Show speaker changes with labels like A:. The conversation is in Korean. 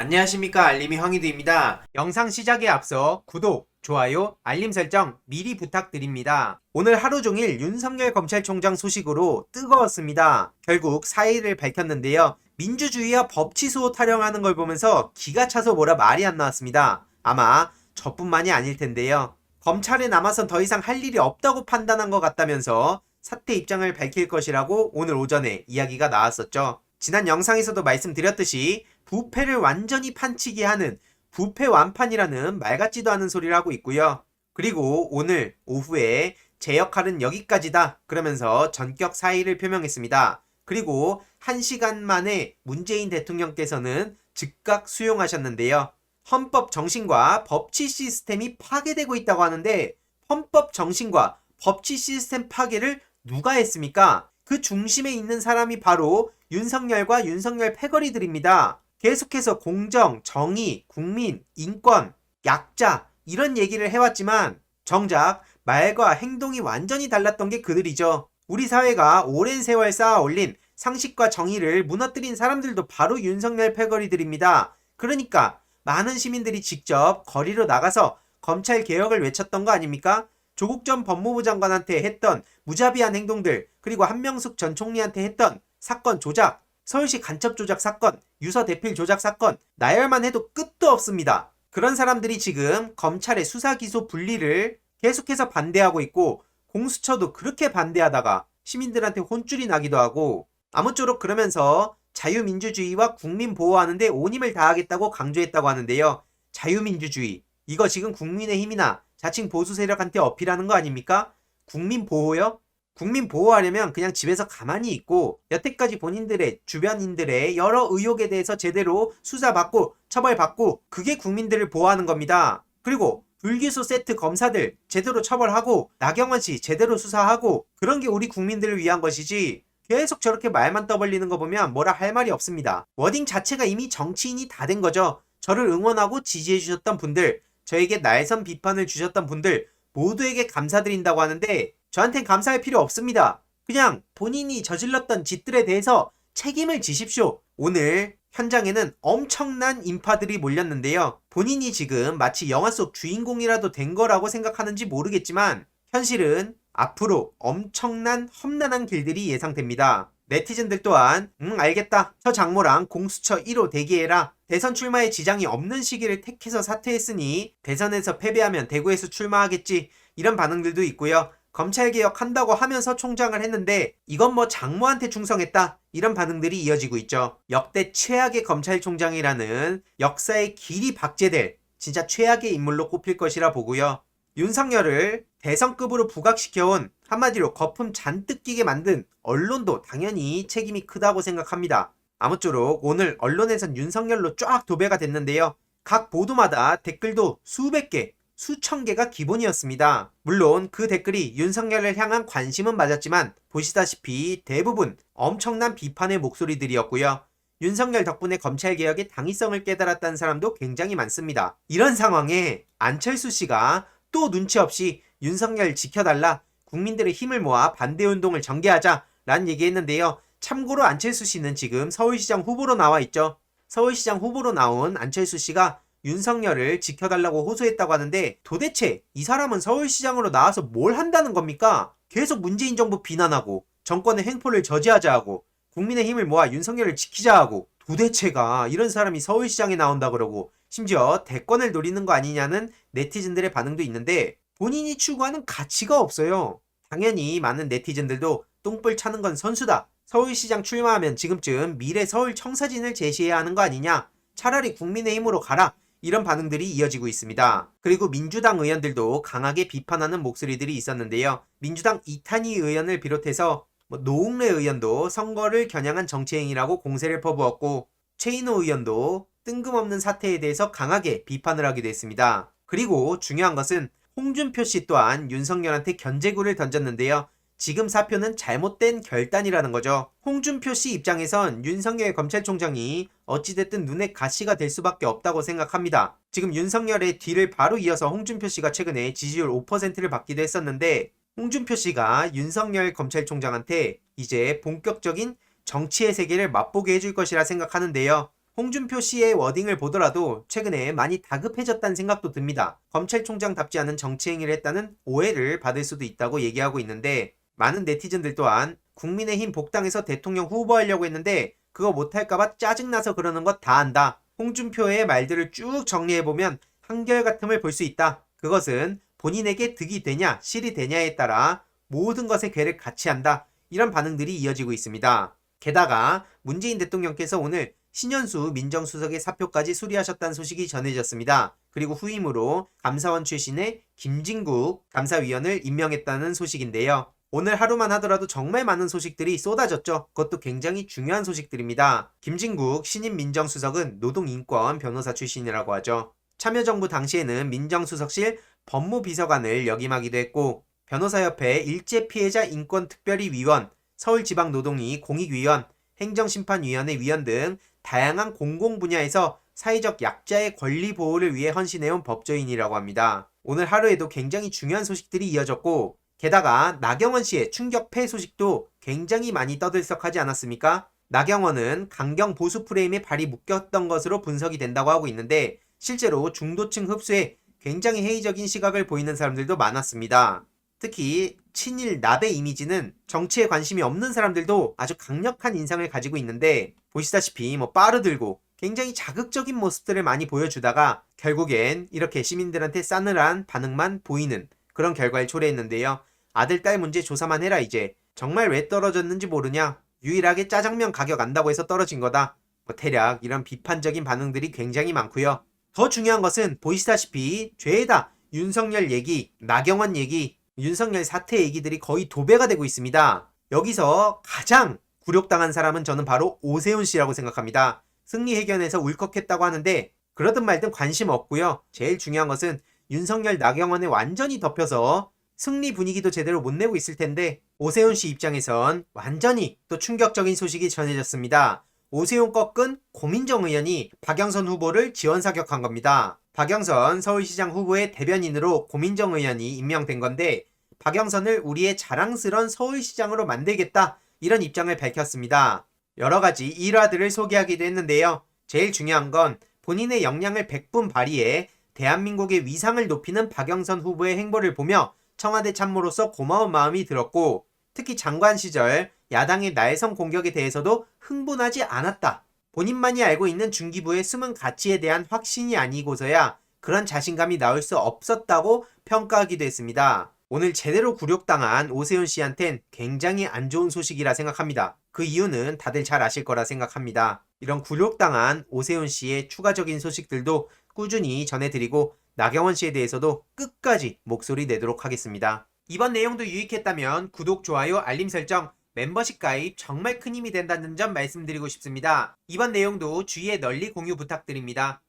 A: 안녕하십니까, 알림이 황희두입니다. 영상 시작에 앞서 구독, 좋아요, 알림 설정 미리 부탁드립니다. 오늘 하루 종일 윤석열 검찰총장 소식으로 뜨거웠습니다. 결국 사의를 밝혔는데요. 민주주의와 법치수호 타령하는 걸 보면서 기가 차서 뭐라 말이 안 나왔습니다. 아마 저뿐만이 아닐 텐데요. 검찰에 남아선 더 이상 할 일이 없다고 판단한 것 같다면서 사퇴 입장을 밝힐 것이라고 오늘 오전에 이야기가 나왔었죠. 지난 영상에서도 말씀드렸듯이 부패를 완전히 판치게 하는 부패 완판이라는 말 같지도 않은 소리를 하고 있고요. 그리고 오늘 오후에 제 역할은 여기까지다 그러면서 전격 사의를 표명했습니다. 그리고 1시간 만에 문재인 대통령께서는 즉각 수용하셨는데요. 헌법 정신과 법치 시스템이 파괴되고 있다고 하는데 헌법 정신과 법치 시스템 파괴를 누가 했습니까? 그 중심에 있는 사람이 바로 윤석열과 윤석열 패거리들입니다. 계속해서 공정, 정의, 국민, 인권, 약자 이런 얘기를 해왔지만 정작 말과 행동이 완전히 달랐던 게 그들이죠. 우리 사회가 오랜 세월 쌓아 올린 상식과 정의를 무너뜨린 사람들도 바로 윤석열 패거리들입니다. 그러니까 많은 시민들이 직접 거리로 나가서 검찰 개혁을 외쳤던 거 아닙니까? 조국 전 법무부 장관한테 했던 무자비한 행동들, 그리고 한명숙 전 총리한테 했던 사건 조작, 서울시 간첩 조작 사건, 유서 대필 조작 사건, 나열만 해도 끝도 없습니다. 그런 사람들이 지금 검찰의 수사 기소 분리를 계속해서 반대하고 있고 공수처도 그렇게 반대하다가 시민들한테 혼쭐이 나기도 하고 아무쪼록 그러면서 자유민주주의와 국민 보호하는데 온 힘을 다하겠다고 강조했다고 하는데요. 자유민주주의, 이거 지금 국민의힘이나 자칭 보수 세력한테 어필하는 거 아닙니까? 국민 보호요? 국민 보호하려면 그냥 집에서 가만히 있고 여태까지 본인들의 주변인들의 여러 의혹에 대해서 제대로 수사받고 처벌받고 그게 국민들을 보호하는 겁니다. 그리고 불기소 세트 검사들 제대로 처벌하고 나경원 씨 제대로 수사하고 그런 게 우리 국민들을 위한 것이지 계속 저렇게 말만 떠벌리는 거 보면 뭐라 할 말이 없습니다. 워딩 자체가 이미 정치인이 다 된 거죠. 저를 응원하고 지지해 주셨던 분들, 저에게 날선 비판을 주셨던 분들 모두에게 감사드린다고 하는데 저한텐 감사할 필요 없습니다. 그냥 본인이 저질렀던 짓들에 대해서 책임을 지십시오. 오늘 현장에는 엄청난 인파들이 몰렸는데요. 본인이 지금 마치 영화 속 주인공이라도 된 거라고 생각하는지 모르겠지만 현실은 앞으로 엄청난 험난한 길들이 예상됩니다. 네티즌들 또한 알겠다. 저 장모랑 공수처 1호 대기해라. 대선 출마에 지장이 없는 시기를 택해서 사퇴했으니 대선에서 패배하면 대구에서 출마하겠지. 이런 반응들도 있고요. 검찰개혁 한다고 하면서 총장을 했는데 이건 뭐 장모한테 충성했다. 이런 반응들이 이어지고 있죠. 역대 최악의 검찰총장이라는 역사의 길이 박제될 진짜 최악의 인물로 꼽힐 것이라 보고요. 윤석열을 대선급으로 부각시켜온 한마디로 거품 잔뜩 끼게 만든 언론도 당연히 책임이 크다고 생각합니다. 아무쪼록 오늘 언론에선 윤석열로 쫙 도배가 됐는데요. 각 보도마다 댓글도 수백 개, 수천 개가 기본이었습니다. 물론 그 댓글이 윤석열을 향한 관심은 맞았지만 보시다시피 대부분 엄청난 비판의 목소리들이었고요. 윤석열 덕분에 검찰개혁의 당위성을 깨달았다는 사람도 굉장히 많습니다. 이런 상황에 안철수 씨가 또 눈치 없이 윤석열 지켜달라, 국민들의 힘을 모아 반대운동을 전개하자 라는 얘기했는데요. 참고로 안철수 씨는 지금 서울시장 후보로 나와 있죠. 서울시장 후보로 나온 안철수 씨가 윤석열을 지켜달라고 호소했다고 하는데 도대체 이 사람은 서울시장으로 나와서 뭘 한다는 겁니까? 계속 문재인 정부 비난하고 정권의 횡포를 저지하자 하고 국민의 힘을 모아 윤석열을 지키자 하고 도대체가 이런 사람이 서울시장에 나온다 그러고 심지어 대권을 노리는 거 아니냐는 네티즌들의 반응도 있는데 본인이 추구하는 가치가 없어요. 당연히 많은 네티즌들도 똥불 차는 건 선수다. 서울시장 출마하면 지금쯤 미래 서울 청사진을 제시해야 하는 거 아니냐. 차라리 국민의힘으로 가라. 이런 반응들이 이어지고 있습니다. 그리고 민주당 의원들도 강하게 비판하는 목소리들이 있었는데요. 민주당 이탄희 의원을 비롯해서 노웅래 의원도 선거를 겨냥한 정치행위라고 공세를 퍼부었고 최인호 의원도 뜬금없는 사태에 대해서 강하게 비판을 하기도 했습니다. 그리고 중요한 것은 홍준표 씨 또한 윤석열한테 견제구를 던졌는데요. 지금 사표는 잘못된 결단이라는 거죠. 홍준표 씨 입장에선 윤석열 검찰총장이 어찌됐든 눈에 가시가 될 수밖에 없다고 생각합니다. 지금 윤석열의 뒤를 바로 이어서 홍준표 씨가 최근에 지지율 5%를 받기도 했었는데 홍준표 씨가 윤석열 검찰총장한테 이제 본격적인 정치의 세계를 맛보게 해줄 것이라 생각하는데요. 홍준표 씨의 워딩을 보더라도 최근에 많이 다급해졌다는 생각도 듭니다. 검찰총장답지 않은 정치 행위를 했다는 오해를 받을 수도 있다고 얘기하고 있는데, 많은 네티즌들 또한 국민의힘 복당해서 대통령 후보하려고 했는데 그거 못할까봐 짜증나서 그러는 것 다 안다. 홍준표의 말들을 쭉 정리해보면 한결같음을 볼 수 있다. 그것은 본인에게 득이 되냐 실이 되냐에 따라 모든 것의 궤를 같이 한다. 이런 반응들이 이어지고 있습니다. 게다가 문재인 대통령께서 오늘 신현수 민정수석의 사표까지 수리하셨다는 소식이 전해졌습니다. 그리고 후임으로 감사원 출신의 김진국 감사위원을 임명했다는 소식인데요. 오늘 하루만 하더라도 정말 많은 소식들이 쏟아졌죠. 그것도 굉장히 중요한 소식들입니다. 김진국 신임 민정수석은 노동인권 변호사 출신이라고 하죠. 참여정부 당시에는 민정수석실 법무비서관을 역임하기도 했고, 변호사협회 일제피해자 인권특별위위원, 서울지방노동위 공익위원, 행정심판위원회 위원 등 다양한 공공 분야에서 사회적 약자의 권리 보호를 위해 헌신해온 법조인이라고 합니다. 오늘 하루에도 굉장히 중요한 소식들이 이어졌고, 게다가 나경원 씨의 충격패 소식도 굉장히 많이 떠들썩하지 않았습니까? 나경원은 강경 보수 프레임에 발이 묶였던 것으로 분석이 된다고 하고 있는데, 실제로 중도층 흡수에 굉장히 회의적인 시각을 보이는 사람들도 많았습니다. 특히 친일 나베 이미지는 정치에 관심이 없는 사람들도 아주 강력한 인상을 가지고 있는데, 보시다시피 빠르들고 굉장히 자극적인 모습들을 많이 보여주다가 결국엔 이렇게 시민들한테 싸늘한 반응만 보이는 그런 결과를 초래했는데요. 아들 딸 문제 조사만 해라 이제. 정말 왜 떨어졌는지 모르냐? 유일하게 짜장면 가격 안다고 해서 떨어진 거다. 대략 이런 비판적인 반응들이 굉장히 많고요. 더 중요한 것은 보시다시피 죄다 윤석열 얘기, 나경원 얘기, 윤석열 사태 얘기들이 거의 도배가 되고 있습니다. 여기서 가장 굴욕당한 사람은 저는 바로 오세훈 씨라고 생각합니다. 승리회견에서 울컥했다고 하는데 그러든 말든 관심 없고요. 제일 중요한 것은 윤석열 나경원에 완전히 덮여서 승리 분위기도 제대로 못 내고 있을 텐데, 오세훈 씨 입장에선 완전히 또 충격적인 소식이 전해졌습니다. 오세훈 꺾은 고민정 의원이 박영선 후보를 지원 사격한 겁니다. 박영선 서울시장 후보의 대변인으로 고민정 의원이 임명된 건데, 박영선을 우리의 자랑스런 서울시장으로 만들겠다, 이런 입장을 밝혔습니다. 여러 가지 일화들을 소개하기도 했는데요. 제일 중요한 건 본인의 역량을 100분 발휘해 대한민국의 위상을 높이는 박영선 후보의 행보를 보며 청와대 참모로서 고마운 마음이 들었고, 특히 장관 시절 야당의 날선 공격에 대해서도 흥분하지 않았다. 본인만이 알고 있는 중기부의 숨은 가치에 대한 확신이 아니고서야 그런 자신감이 나올 수 없었다고 평가하기도 했습니다. 오늘 제대로 굴욕당한 오세훈 씨한텐 굉장히 안 좋은 소식이라 생각합니다. 그 이유는 다들 잘 아실 거라 생각합니다. 이런 굴욕당한 오세훈 씨의 추가적인 소식들도 꾸준히 전해드리고, 나경원 씨에 대해서도 끝까지 목소리 내도록 하겠습니다. 이번 내용도 유익했다면 구독, 좋아요, 알림 설정, 멤버십 가입 정말 큰 힘이 된다는 점 말씀드리고 싶습니다. 이번 내용도 주위에 널리 공유 부탁드립니다.